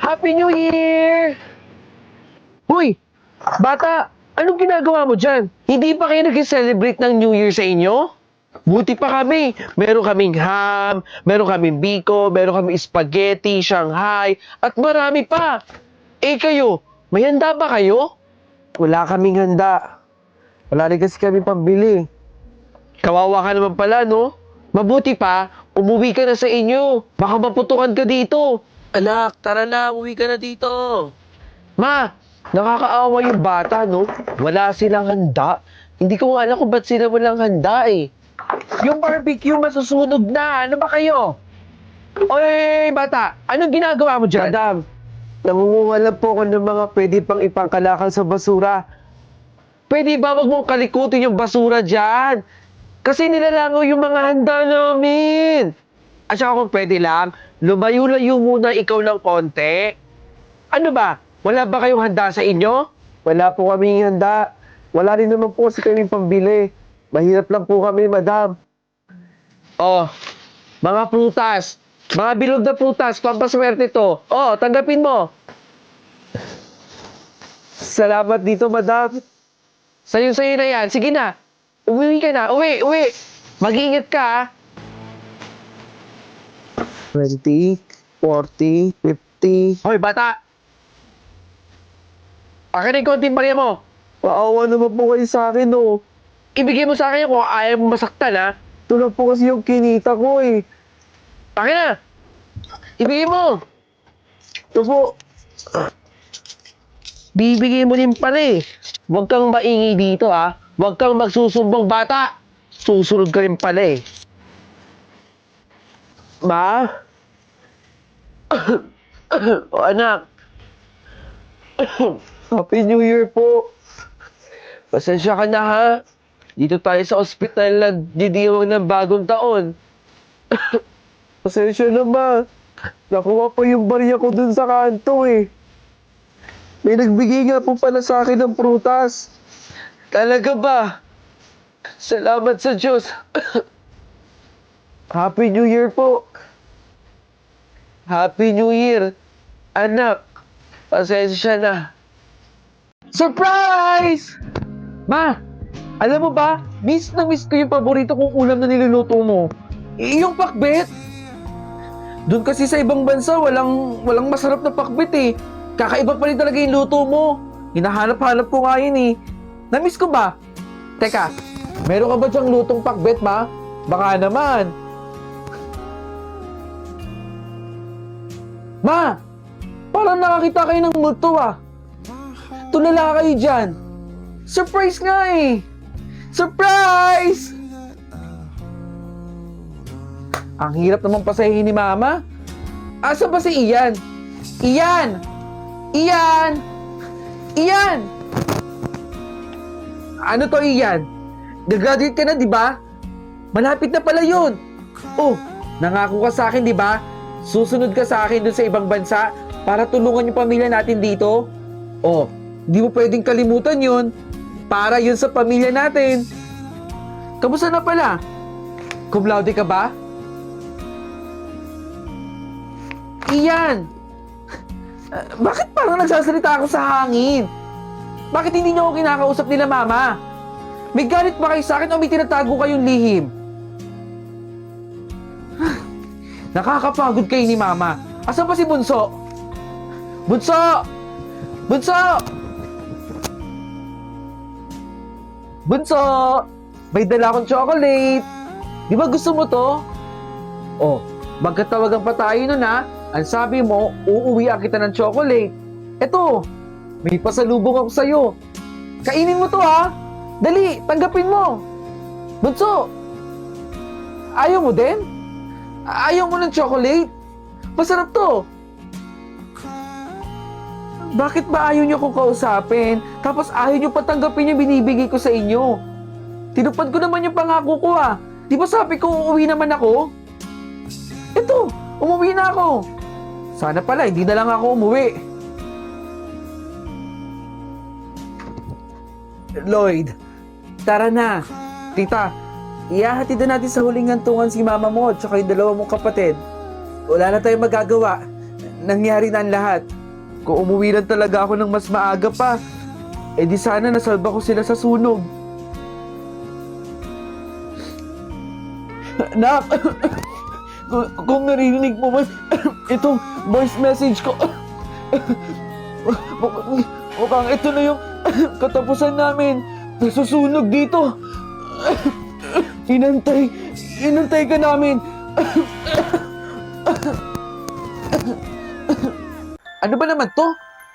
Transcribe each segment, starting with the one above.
Happy New Year! Hoy, bata, anong ginagawa mo dyan? Hindi pa kayo nag-celebrate ng New Year sa inyo? Buti pa kami. Meron kaming ham, meron kaming biko, meron kaming spaghetti, Shanghai, at marami pa. Eh kayo, may handa ba kayo? Wala kaming handa. Wala rin kasi kami pambili. Kawawa ka naman pala, no? Mabuti pa, umuwi ka na sa inyo. Baka maputukan ka dito. Anak, tara na, umuwi ka na dito. Ma, nakakaawa yung bata, no? Wala silang handa. Hindi ko nga alam kung ba't sila walang handa, eh. Yung barbecue masusunog na. Ano ba kayo? Oy, bata, anong ginagawa mo dyan? Madam, nangunguha lang po ako ng mga pwede pang ipangkalakal sa basura. Pwede ba wag mong kalikutin yung basura dyan? Kasi nilalangaw yung mga handa namin. At saka kung pwede lang, lumayo-layo muna ikaw ng konti. Ano ba? Wala ba kayong handa sa inyo? Wala po kaming handa. Wala rin naman po kasi kaming pambili. Mahirap lang po kami, madam. Oh, mga prutas. Mga bilog na prutas, pampaswerte to. Oh, tanggapin mo. Salamat dito, madam. Sa'yo na yan. Sige na. Uwi ka na. Uwi. Mag-iingat ka, ha? 20, 40, 50. Hoy, bata! Akin na yung konting barya mo. Paawa naman po kayo sa akin, no. Ibigay mo sa akin kung ayaw mo masaktan, ha? Ito lang po kasi yung kinita ko, eh. Akin na! Ibigay mo! Ito po. Bibigay mo din pala, eh. Huwag kang maingay dito, ha? Huwag kang magsusumbong, bata. Susunod ka rin pala, eh. Ma? O anak. Happy New Year po. Pasensya ka na, ha? Dito tayo sa ospital na didiwang ng bagong taon. Pasensya na, ma. Nakuha pa yung barya ko dun sa kanto, eh. May nagbigay nga po pala sa akin ng prutas. Talaga ba? Salamat sa Diyos. Happy New Year po. Happy New Year. Anak, pasensya na. Surprise! Ma, alam mo ba, miss na miss ko yung paborito kong ulam na niluluto mo. Yung pakbet. Doon kasi sa ibang bansa, walang masarap na pakbet, eh. Kakaiba pa rin talaga yung luto mo. Hinahanap-hanap ko nga yun, eh. Na-miss ko ba? Teka, meron ka ba dyang lutong pakbet, ma? Baka naman. Ma! Parang nakakita kayo ng multo, ah. Tulala kayo dyan. Surprise nga, eh. Surprise! Ang hirap naman pasahin ni Mama. Asa ba si Ian? Ian! Ian! Ian! Ano to, Ian? Gagraduate ka na, di ba? Malapit na pala yun. Oh, nangako ka sa akin, di ba? Susunod ka sa akin dun sa ibang bansa para tulungan yung pamilya natin dito. Oh, di mo pwedeng kalimutan yun. Para yun sa pamilya natin. Kamusta na pala? Cum laude ka ba? Ian! Bakit parang nagsasalita ako sa hangin? Bakit hindi niyo ako kinakausap nila, Mama? May galit ba kayo sa akin o may tinatago kayong lihim? Nakakapagod kayo ni Mama. Asan ba si Bunso? Bunso! Bunso! Bunso! May dala akong chocolate. Di ba gusto mo to? Oh, magkatawagan pa tayo nun, ha? Ang sabi mo, uuwian kita ng chocolate. Eto, may pasalubong ako sa'yo. Kainin mo to, ha? Dali, tanggapin mo. Bunso, ayaw mo din? Ayaw mo ng chocolate? Masarap to. Bakit ba ayaw niyo akong kausapin? Tapos ayaw niyo patanggapin yung binibigay ko sa inyo? Tinupad ko naman yung pangako ko, ah. Di ba sabi ko uuwi naman ako? Eto, umuwi na ako. Sana pala, hindi na lang ako umuwi. Lloyd, tara na. Tita, ihahatid na natin sa huling hantungan si mama mo at saka yung dalawa mong kapatid. Wala na tayong magagawa. nangyari na ang lahat. Kung umuwi lang talaga ako ng mas maaga pa, eh di sana nasalba ko sila sa sunog. Nak, kung narinig mo man itong voice message ko, mukhang ito na yung katapusan namin. Nasusunog dito. Inantay ka namin. Ano ba naman to?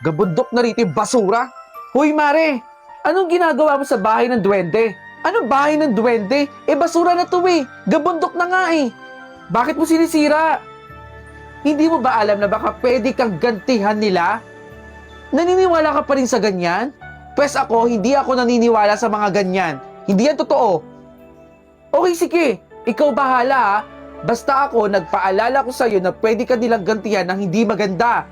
Gabundok na rito yung basura. Hoy Mare, anong ginagawa mo sa bahay ng duwende? Anong bahay ng duwende? Basura na to eh. Gabundok na nga eh. Bakit mo sinisira? Hindi mo ba alam na baka pwede kang gantihan nila? Naniniwala ka pa rin sa ganyan? Pwes ako, hindi ako naniniwala sa mga ganyan. Hindi yan totoo. Okay, sige. Ikaw bahala ha. Basta ako, nagpaalala ko sa'yo na pwede ka nilang gantihan ng hindi maganda.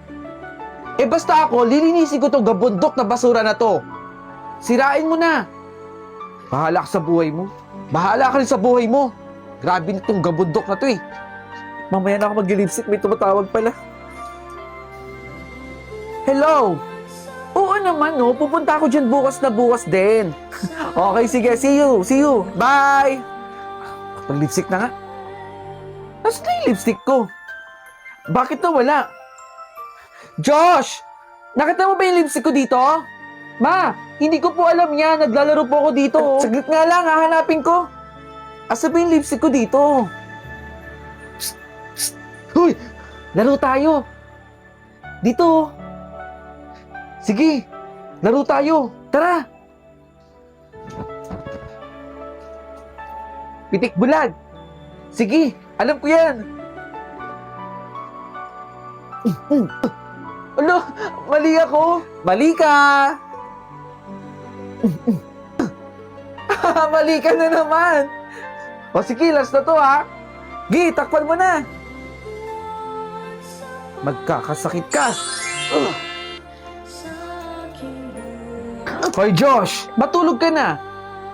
Basta ako, lilinisin ko tong gabundok na basura na to. Sirain mo na. Bahala ka sa buhay mo. Bahala ka rin sa buhay mo. Grabe nitong gabundok na to eh. Mamaya na ako mag-lipstick, may tumatawag pala. Hello? Oo naman no, pupunta ako dyan bukas na bukas din. Okay, sige, see you. Bye! Mag-lipstick na nga. Nasaan na yung lipstick ko? Bakit nawala? Josh! Nakita mo ba yung lipstick ko dito? Ma, hindi ko po alam yan. Naglalaro po ako dito. Saglit nga lang, hahanapin ko. Asa ba yung lipstick ko dito? Psst, psst. Huy! Laro tayo. Dito. Sige, laro tayo. Tara. Pitik bulag. Sige, alam ko yan. Ano? Mali ako. Mali ka. Mali ka na naman. O sige, last na to ha. Gi, takpan mo na. Magkakasakit ka. Hoy Josh, matulog ka na.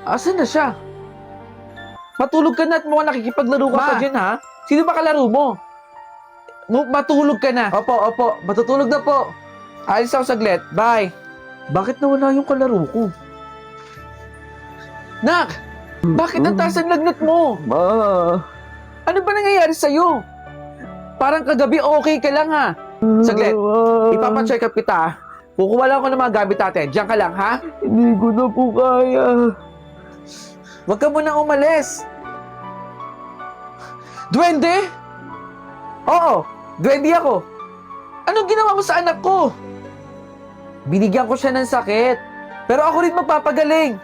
Asan na siya? Matulog ka na at mukhang nakikipaglaro ka pa dyan ha. Sino ba kalaro mo? Matulog ka na. Opo. Matutulog na po. Alis ako saglit. Bye. Bakit nawala yung kalaro ko? Nak! Bakit ang taas ang lagnat mo? Ma! Ano ba nangyayari sa'yo? Parang kagabi okay ka lang ha. Saglit. Ipapacheck up kita. Kukuha lang ako ng mga gamit natin. Diyan ka lang ha? Hindi ko na po kaya. Huwag ka munang umalis. Duwende? Oo, duwende ako. Anong ginawa mo sa anak ko? Binigyan ko siya ng sakit. Pero ako rin magpapagaling.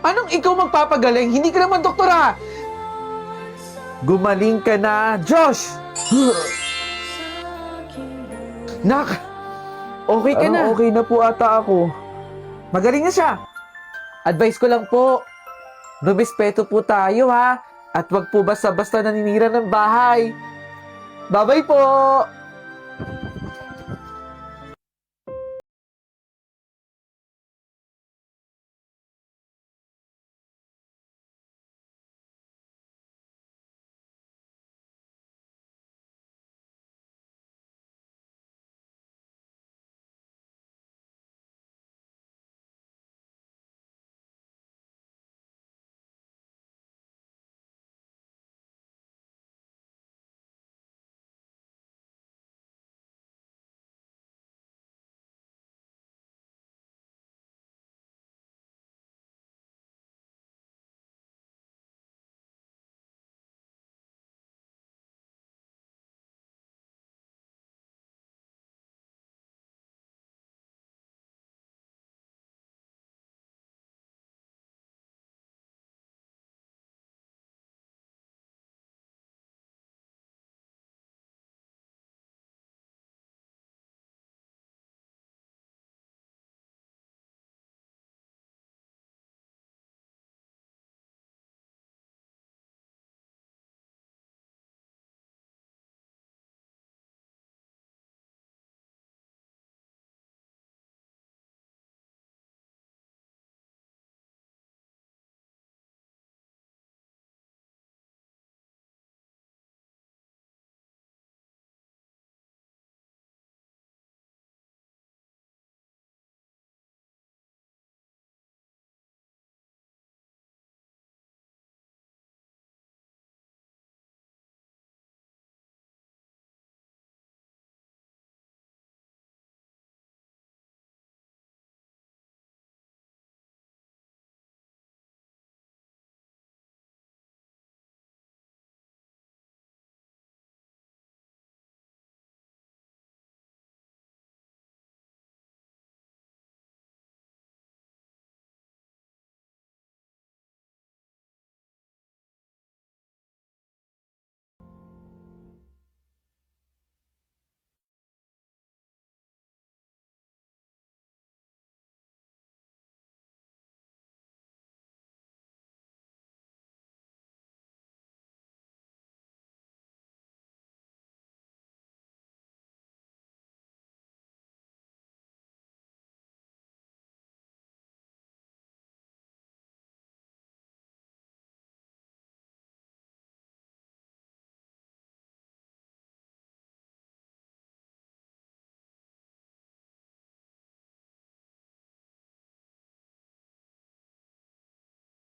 Anong ikaw magpapagaling? Hindi ka naman doktora. Gumaling ka na, Josh! Nak! Okay ka na. Okay na po ata ako. Magaling na siya. Advice ko lang po. Rumispeto po tayo ha. At wag po basta-basta naninira ng bahay. Bye-bye po!